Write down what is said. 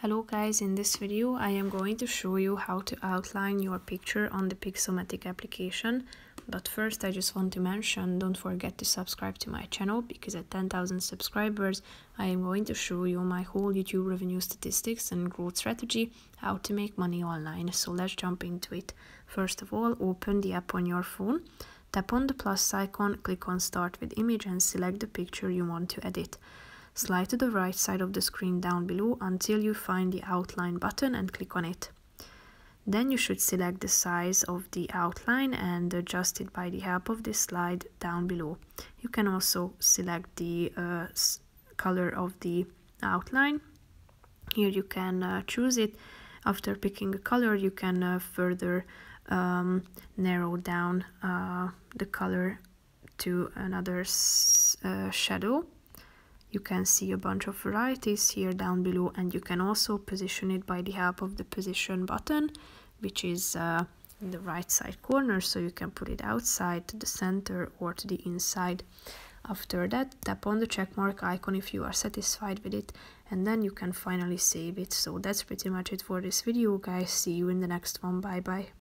Hello guys, in this video I am going to show you how to outline your picture on the Pixomatic application. But first I just want to mention, don't forget to subscribe to my channel, because at 10,000 subscribers I am going to show you my whole YouTube revenue statistics and growth strategy, how to make money online. So let's jump into it. First of all, open the app on your phone, tap on the plus icon, click on Start with Image and select the picture you want to edit. Slide to the right side of the screen down below until you find the outline button and click on it. Then you should select the size of the outline and adjust it by the help of this slide down below. You can also select the color of the outline. Here you can choose it. After picking a color, you can further narrow down the color to another shadow. You can see a bunch of varieties here down below, and you can also position it by the help of the position button, which is in the right side corner, so you can put it outside, to the center, or to the inside. After that, tap on the checkmark icon if you are satisfied with it, and then you can finally save it. So that's pretty much it for this video, guys. See you in the next one. Bye bye.